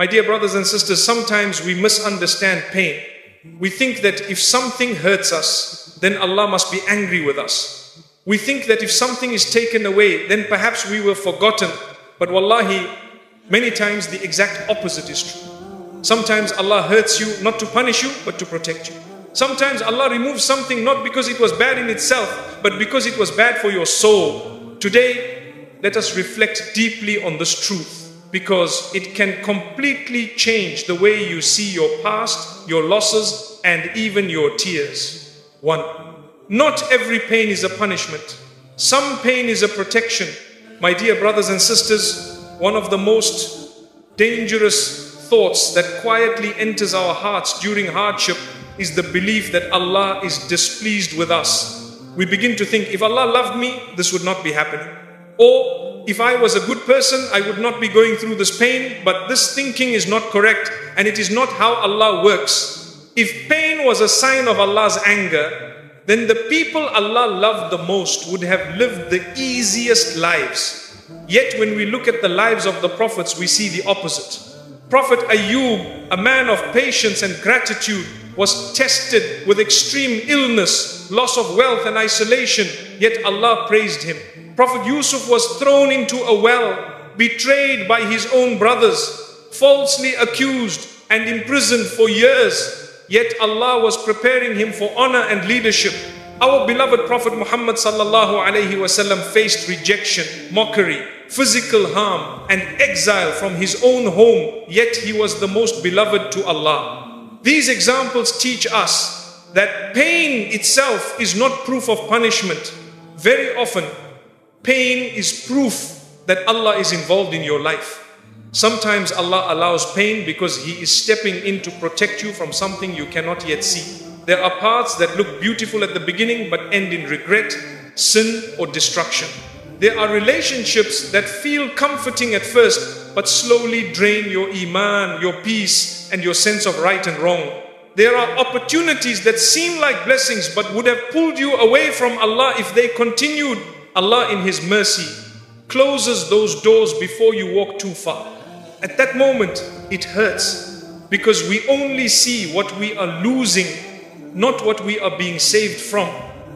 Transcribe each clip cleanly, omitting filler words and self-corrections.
My dear brothers and sisters, sometimes we misunderstand pain. We think that if something hurts us, then Allah must be angry with us. We think that if something is taken away, then perhaps we were forgotten. But wallahi, many times the exact opposite is true. Sometimes Allah hurts you not to punish you, but to protect you. Sometimes Allah removes something not because it was bad in itself, but because it was bad for your soul. Today, let us reflect deeply on this truth, because it can completely change the way you see your past, your losses, and even your tears. 1. Not every pain is a punishment. Some pain is a protection. My dear brothers and sisters, one of the most dangerous thoughts that quietly enters our hearts during hardship is the belief that Allah is displeased with us. We begin to think, if Allah loved me, this would not be happening. Or, if I was a good person, I would not be going through this pain. But this thinking is not correct, and it is not how Allah works. If pain was a sign of Allah's anger, then the people Allah loved the most would have lived the easiest lives. Yet when we look at the lives of the prophets, we see the opposite. Prophet Ayub, a man of patience and gratitude, was tested with extreme illness, loss of wealth and isolation, yet Allah praised him. Prophet Yusuf was thrown into a well, betrayed by his own brothers, falsely accused and imprisoned for years, yet Allah was preparing him for honor and leadership. Our beloved Prophet Muhammad sallallahu alaihi wasallam faced rejection, mockery, physical harm and exile from his own home, yet he was the most beloved to Allah. These examples teach us that pain itself is not proof of punishment. Very often, pain is proof that Allah is involved in your life. Sometimes Allah allows pain because He is stepping in to protect you from something you cannot yet see. There are paths that look beautiful at the beginning but end in regret, sin or destruction. There are relationships that feel comforting at first but slowly drain your iman, your peace and your sense of right and wrong. There are opportunities that seem like blessings but would have pulled you away from Allah if they continued. Allah in His mercy closes those doors before you walk too far. At that moment, it hurts because we only see what we are losing, not what we are being saved from.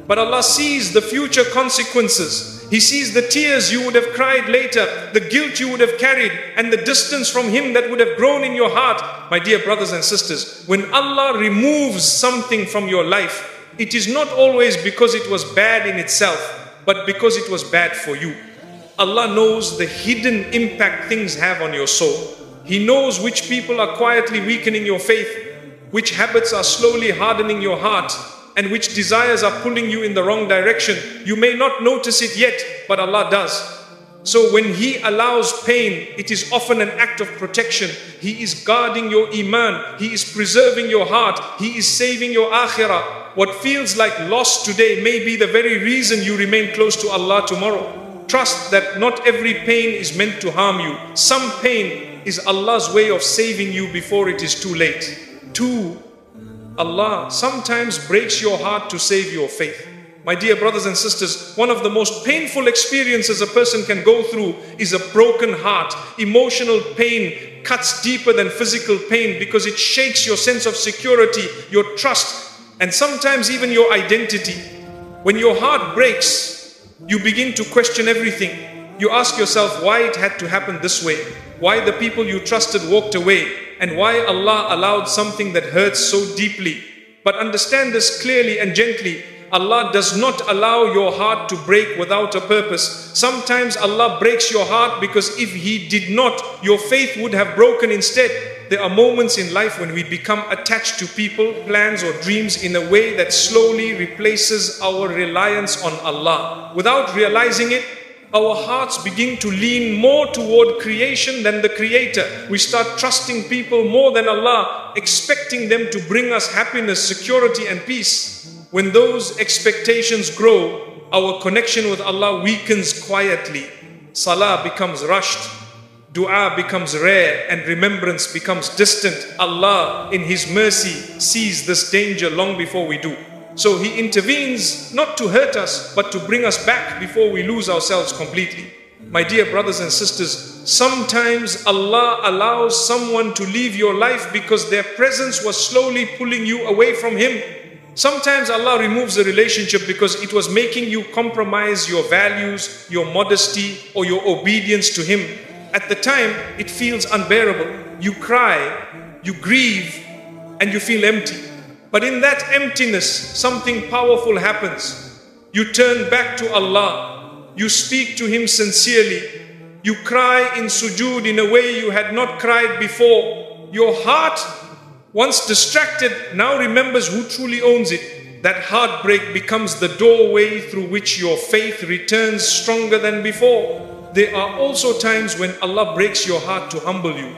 But Allah sees the future consequences. He sees the tears you would have cried later, the guilt you would have carried, and the distance from Him that would have grown in your heart. My dear brothers and sisters, when Allah removes something from your life, it is not always because it was bad in itself, but because it was bad for you. Allah knows the hidden impact things have on your soul. He knows which people are quietly weakening your faith, which habits are slowly hardening your heart, and which desires are pulling you in the wrong direction. You may not notice it yet, but Allah does. So when He allows pain, it is often an act of protection. He is guarding your iman. He is preserving your heart. He is saving your akhirah. What feels like loss today may be the very reason you remain close to Allah tomorrow. Trust that not every pain is meant to harm you. Some pain is Allah's way of saving you before it is too late. 2. Allah sometimes breaks your heart to save your faith. My dear brothers and sisters, one of the most painful experiences a person can go through is a broken heart. Emotional pain cuts deeper than physical pain because it shakes your sense of security, your trust, and sometimes even your identity. When your heart breaks, you begin to question everything. You ask yourself why it had to happen this way, why the people you trusted walked away, and why Allah allowed something that hurts so deeply. But understand this clearly and gently. Allah does not allow your heart to break without a purpose. Sometimes Allah breaks your heart because if He did not, your faith would have broken instead. There are moments in life when we become attached to people, plans or dreams in a way that slowly replaces our reliance on Allah. Without realizing it, our hearts begin to lean more toward creation than the Creator. We start trusting people more than Allah, expecting them to bring us happiness, security and peace. When those expectations grow, our connection with Allah weakens quietly. Salah becomes rushed, dua becomes rare, and remembrance becomes distant. Allah, in His mercy, sees this danger long before we do. So He intervenes not to hurt us, but to bring us back before we lose ourselves completely. My dear brothers and sisters, Sometimes Allah allows someone to leave your life because their presence was slowly pulling you away from Him. Sometimes Allah removes a relationship because it was making you compromise your values, your modesty, or your obedience to Him. At the time, it feels unbearable. You cry, you grieve, and you feel empty. But in that emptiness, something powerful happens. You turn back to Allah. You speak to Him sincerely. You cry in sujood in a way you had not cried before. Your heart, once distracted, now remembers who truly owns it. That heartbreak becomes the doorway through which your faith returns stronger than before. There are also times when Allah breaks your heart to humble you.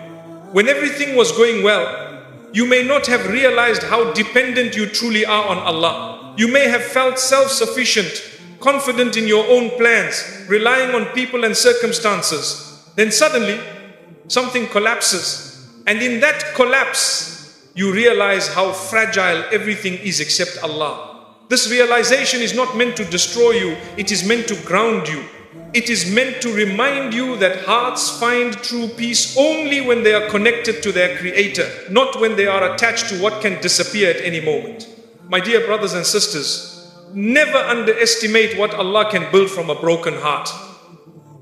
When everything was going well, you may not have realized how dependent you truly are on Allah. You may have felt self-sufficient, confident in your own plans, relying on people and circumstances. Then suddenly, something collapses. And in that collapse, you realize how fragile everything is except Allah. This realization is not meant to destroy you. It is meant to ground you. It is meant to remind you that hearts find true peace only when they are connected to their Creator, not when they are attached to what can disappear at any moment. My dear brothers and sisters, never underestimate what Allah can build from a broken heart.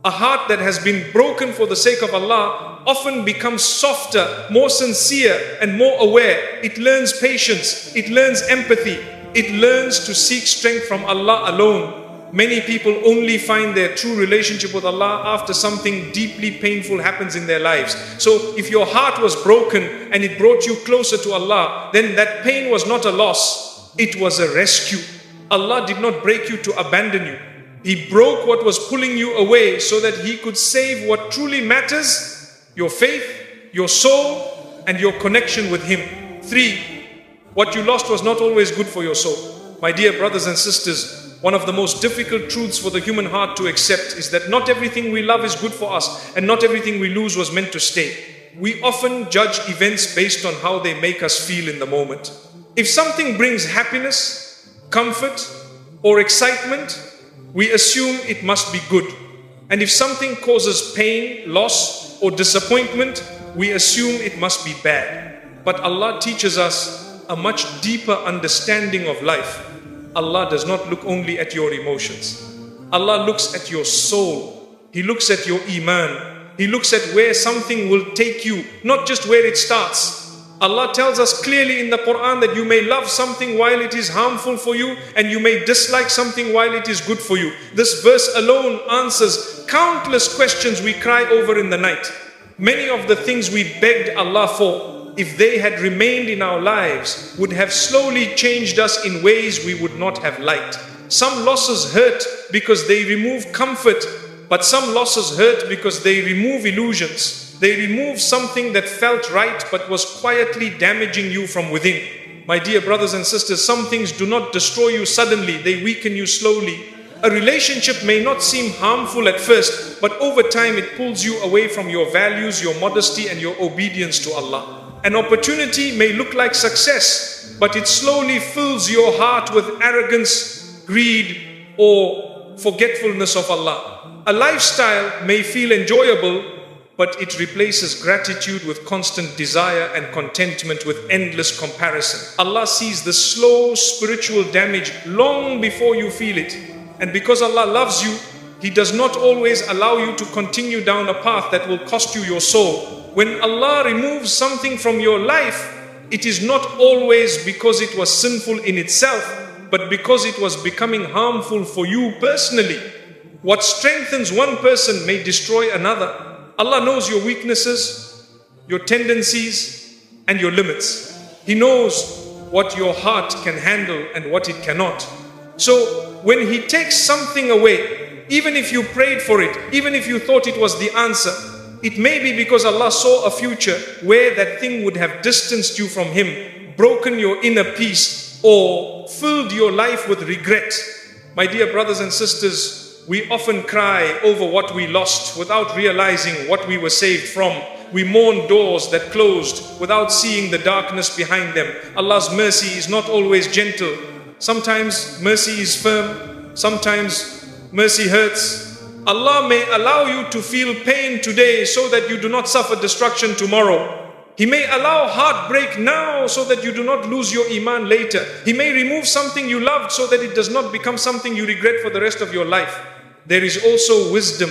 A heart that has been broken for the sake of Allah often becomes softer, more sincere, and more aware. It learns patience, it learns empathy, it learns to seek strength from Allah alone. Many people only find their true relationship with Allah after something deeply painful happens in their lives. So if your heart was broken and it brought you closer to Allah, then that pain was not a loss, it was a rescue. Allah did not break you to abandon you. He broke what was pulling you away so that He could save what truly matters: your faith, your soul, and your connection with Him. 3. What you lost was not always good for your soul. My dear brothers and sisters, one of the most difficult truths for the human heart to accept is that not everything we love is good for us, and not everything we lose was meant to stay. We often judge events based on how they make us feel in the moment. If something brings happiness, comfort, or excitement, we assume it must be good. And if something causes pain, loss, or disappointment, we assume it must be bad. But Allah teaches us a much deeper understanding of life. Allah does not look only at your emotions. Allah looks at your soul. He looks at your iman. He looks at where something will take you, not just where it starts. Allah tells us clearly in the Quran that you may love something while it is harmful for you, and you may dislike something while it is good for you. This verse alone answers countless questions we cry over in the night. Many of the things we begged Allah for, if they had remained in our lives, would have slowly changed us in ways we would not have liked. Some losses hurt because they remove comfort, but some losses hurt because they remove illusions. They remove something that felt right but was quietly damaging you from within. My dear brothers and sisters, some things do not destroy you suddenly, they weaken you slowly. A relationship may not seem harmful at first, but over time it pulls you away from your values, your modesty, and your obedience to Allah. An opportunity may look like success, but it slowly fills your heart with arrogance, greed, or forgetfulness of Allah. A lifestyle may feel enjoyable, but it replaces gratitude with constant desire and contentment with endless comparison. Allah sees the slow spiritual damage long before you feel it. And because Allah loves you, He does not always allow you to continue down a path that will cost you your soul. When Allah removes something from your life, it is not always because it was sinful in itself, but because it was becoming harmful for you personally. What strengthens one person may destroy another. Allah knows your weaknesses, your tendencies, and your limits. He knows what your heart can handle and what it cannot. So when He takes something away, even if you prayed for it, even if you thought it was the answer, it may be because Allah saw a future where that thing would have distanced you from Him, broken your inner peace, or filled your life with regret. My dear brothers and sisters, we often cry over what we lost without realizing what we were saved from. We mourn doors that closed without seeing the darkness behind them. Allah's mercy is not always gentle. Sometimes mercy is firm, sometimes mercy hurts, Allah may allow you to feel pain today so that you do not suffer destruction tomorrow. He may allow heartbreak now so that you do not lose your iman later. He may remove something you loved so that it does not become something you regret for the rest of your life. There is also wisdom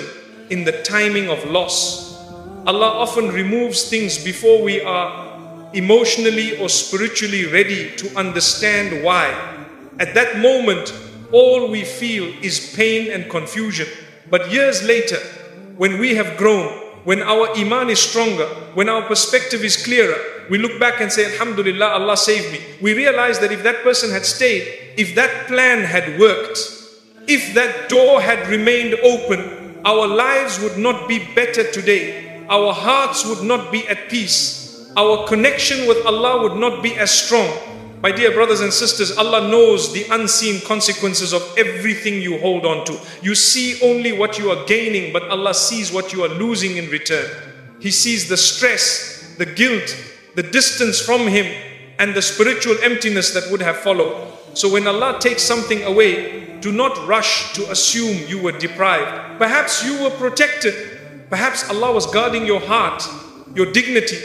in the timing of loss. Allah often removes things before we are emotionally or spiritually ready to understand why. At that moment, all we feel is pain and confusion. But years later, when we have grown, when our iman is stronger, when our perspective is clearer, we look back and say, Alhamdulillah, Allah saved me. We realize that if that person had stayed, if that plan had worked, if that door had remained open, our lives would not be better today. Our hearts would not be at peace. Our connection with Allah would not be as strong. My dear brothers and sisters, Allah knows the unseen consequences of everything you hold on to. You see only what you are gaining, but Allah sees what you are losing in return. He sees the stress, the guilt, the distance from Him, and the spiritual emptiness that would have followed. So when Allah takes something away, do not rush to assume you were deprived. Perhaps you were protected. Perhaps Allah was guarding your heart, your dignity,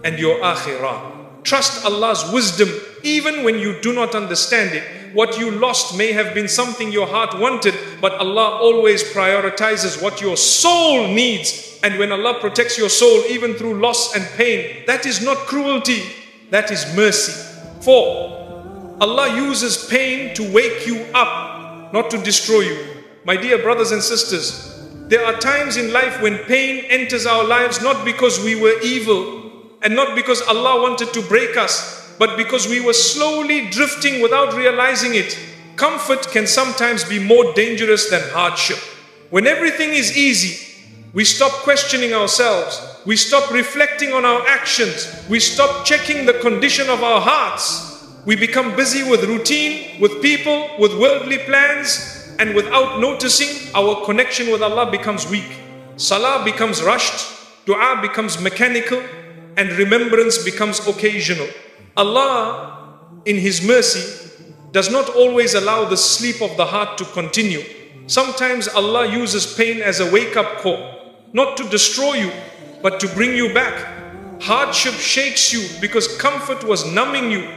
and your akhirah. Trust Allah's wisdom even when you do not understand it. What you lost may have been something your heart wanted, but Allah always prioritizes what your soul needs. And when Allah protects your soul even through loss and pain, that is not cruelty, that is mercy. 4. Allah uses pain to wake you up, not to destroy you. My dear brothers and sisters, there are times in life when pain enters our lives not because we were evil, and not because Allah wanted to break us, but because we were slowly drifting without realizing it. Comfort can sometimes be more dangerous than hardship. When everything is easy, we stop questioning ourselves. We stop reflecting on our actions. We stop checking the condition of our hearts. We become busy with routine, with people, with worldly plans, and without noticing, our connection with Allah becomes weak. Salah becomes rushed, dua becomes mechanical, and remembrance becomes occasional. Allah, in His mercy, does not always allow the sleep of the heart to continue. Sometimes Allah uses pain as a wake-up call, not to destroy you, but to bring you back. Hardship shakes you because comfort was numbing you.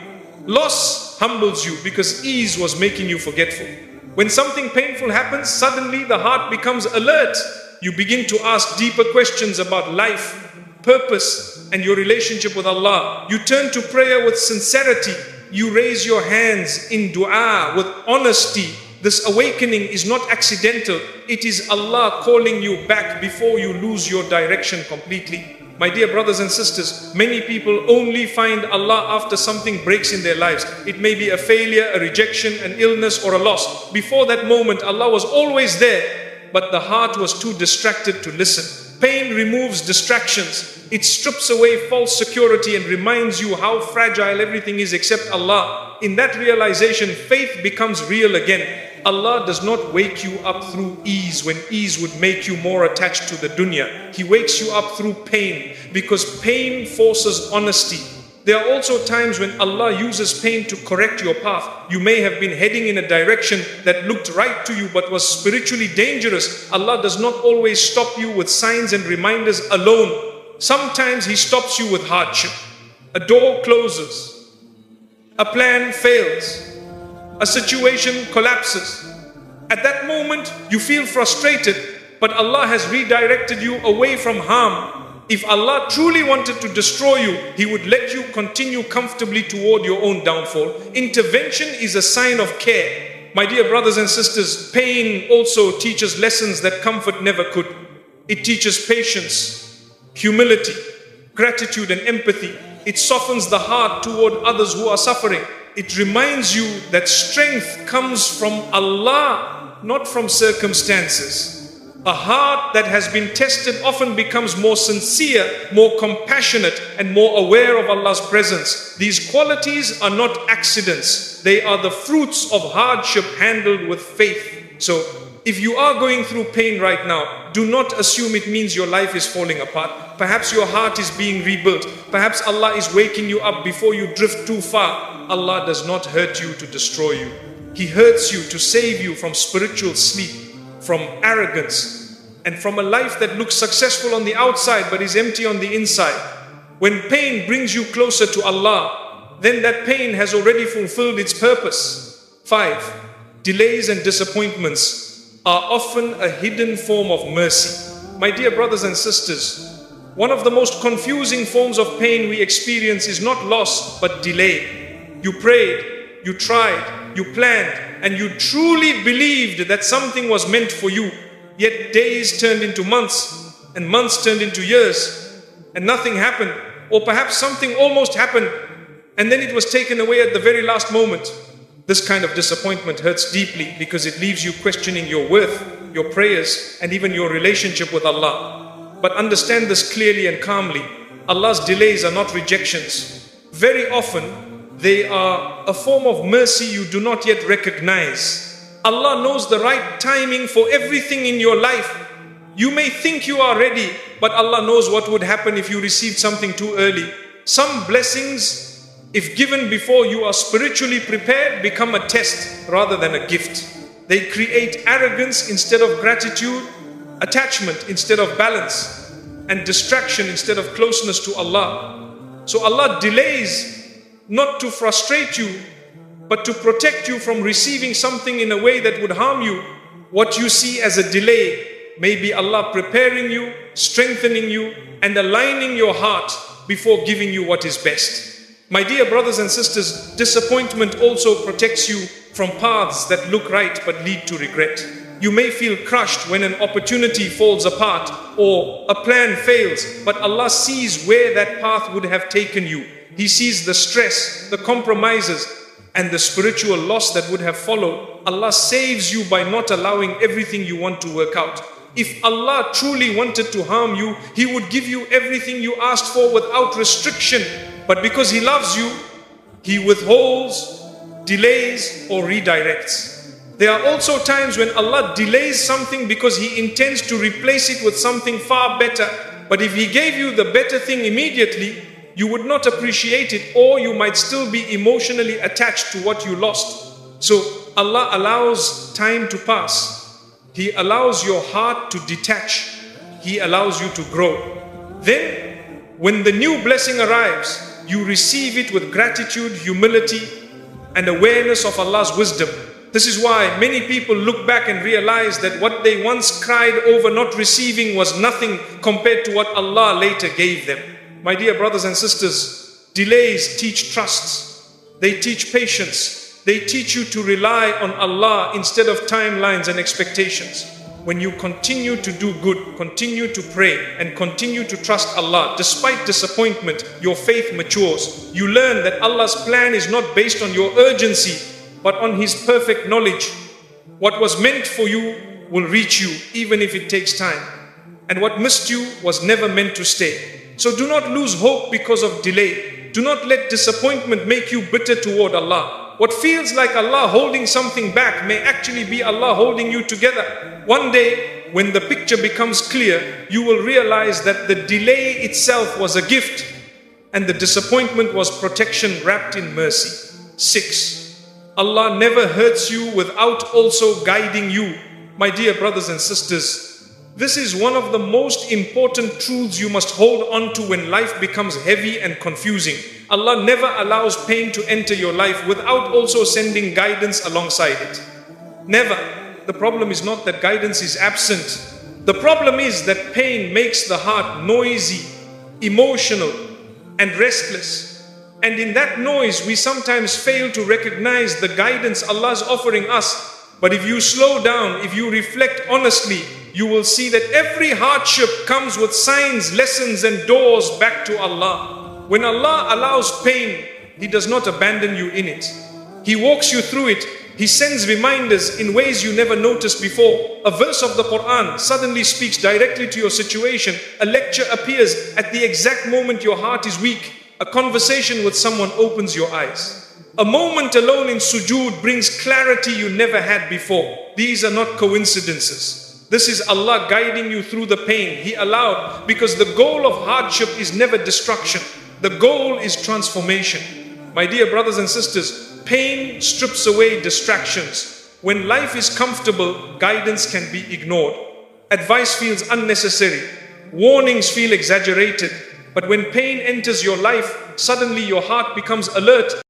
Loss humbles you because ease was making you forgetful. When something painful happens, suddenly the heart becomes alert. You begin to ask deeper questions about life, purpose, and your relationship with Allah. You turn to prayer with sincerity. You raise your hands in dua with honesty. This awakening is not accidental. It is Allah calling you back before you lose your direction completely. My dear brothers and sisters, many people only find Allah after something breaks in their lives. It may be a failure, a rejection, an illness, or a loss. Before that moment, Allah was always there, but the heart was too distracted to listen. Pain removes distractions. It strips away false security and reminds you how fragile everything is except Allah. In that realization, faith becomes real again. Allah does not wake you up through ease when ease would make you more attached to the dunya. He wakes you up through pain because pain forces honesty. There are also times when Allah uses pain to correct your path. You may have been heading in a direction that looked right to you but was spiritually dangerous. Allah does not always stop you with signs and reminders alone. Sometimes He stops you with hardship. A door closes. A plan fails. A situation collapses. At that moment, you feel frustrated, but Allah has redirected you away from harm. If Allah truly wanted to destroy you, He would let you continue comfortably toward your own downfall. Intervention is a sign of care. My dear brothers and sisters, pain also teaches lessons that comfort never could. It teaches patience, humility, gratitude, and empathy. It softens the heart toward others who are suffering. It reminds you that strength comes from Allah, not from circumstances. A heart that has been tested often becomes more sincere, more compassionate, and more aware of Allah's presence. These qualities are not accidents. They are the fruits of hardship handled with faith. So, if you are going through pain right now, do not assume it means your life is falling apart. Perhaps your heart is being rebuilt. Perhaps Allah is waking you up before you drift too far. Allah does not hurt you to destroy you. He hurts you to save you from spiritual sleep, from arrogance, and from a life that looks successful on the outside but is empty on the inside. When pain brings you closer to Allah, then that pain has already fulfilled its purpose. 5. Delays and disappointments are often a hidden form of mercy. My dear brothers and sisters, one of the most confusing forms of pain we experience is not loss but delay. You prayed, you tried, you planned, and you truly believed that something was meant for you. Yet days turned into months, and months turned into years, and nothing happened. Or perhaps something almost happened, and then it was taken away at the very last moment. This kind of disappointment hurts deeply because it leaves you questioning your worth, your prayers, and even your relationship with Allah. But understand this clearly and calmly. Allah's delays are not rejections. Very often, they are a form of mercy you do not yet recognize. Allah knows the right timing for everything in your life. You may think you are ready, but Allah knows what would happen if you received something too early. Some blessings, if given before you are spiritually prepared, become a test rather than a gift. They create arrogance instead of gratitude, attachment instead of balance, and distraction instead of closeness to Allah. So Allah delays not to frustrate you, but to protect you from receiving something in a way that would harm you. What you see as a delay may be Allah preparing you, strengthening you, and aligning your heart before giving you what is best. My dear brothers and sisters, disappointment also protects you from paths that look right but lead to regret. You may feel crushed when an opportunity falls apart or a plan fails, but Allah sees where that path would have taken you. He sees the stress, the compromises, and the spiritual loss that would have followed. Allah saves you by not allowing everything you want to work out. If Allah truly wanted to harm you, He would give you everything you asked for without restriction. But because He loves you, He withholds, delays, or redirects. There are also times when Allah delays something because He intends to replace it with something far better. But if He gave you the better thing immediately, you would not appreciate it, or you might still be emotionally attached to what you lost. So Allah allows time to pass. He allows your heart to detach. He allows you to grow. Then, when the new blessing arrives, you receive it with gratitude, humility, and awareness of Allah's wisdom. This is why many people look back and realize that what they once cried over not receiving was nothing compared to what Allah later gave them. My dear brothers and sisters, delays teach trust. They teach patience. They teach you to rely on Allah instead of timelines and expectations. When you continue to do good, continue to pray, and continue to trust Allah, despite disappointment, your faith matures. You learn that Allah's plan is not based on your urgency, but on His perfect knowledge. What was meant for you will reach you, even if it takes time. And what missed you was never meant to stay. So do not lose hope because of delay. Do not let disappointment make you bitter toward Allah. What feels like Allah holding something back may actually be Allah holding you together. One day, when the picture becomes clear, you will realize that the delay itself was a gift and the disappointment was protection wrapped in mercy. 6. Allah never hurts you without also guiding you. My dear brothers and sisters, this is one of the most important truths you must hold on to when life becomes heavy and confusing. Allah never allows pain to enter your life without also sending guidance alongside it. Never. The problem is not that guidance is absent. The problem is that pain makes the heart noisy, emotional, and restless. And in that noise, we sometimes fail to recognize the guidance Allah is offering us. But if you slow down, if you reflect honestly, you will see that every hardship comes with signs, lessons, and doors back to Allah. When Allah allows pain, He does not abandon you in it. He walks you through it. He sends reminders in ways you never noticed before. A verse of the Quran suddenly speaks directly to your situation. A lecture appears at the exact moment your heart is weak. A conversation with someone opens your eyes. A moment alone in sujood brings clarity you never had before. These are not coincidences. This is Allah guiding you through the pain He allowed, because the goal of hardship is never destruction. The goal is transformation. My dear brothers and sisters, pain strips away distractions. When life is comfortable, guidance can be ignored. advice feels unnecessary, warnings feel exaggerated. But when pain enters your life, suddenly your heart becomes alert.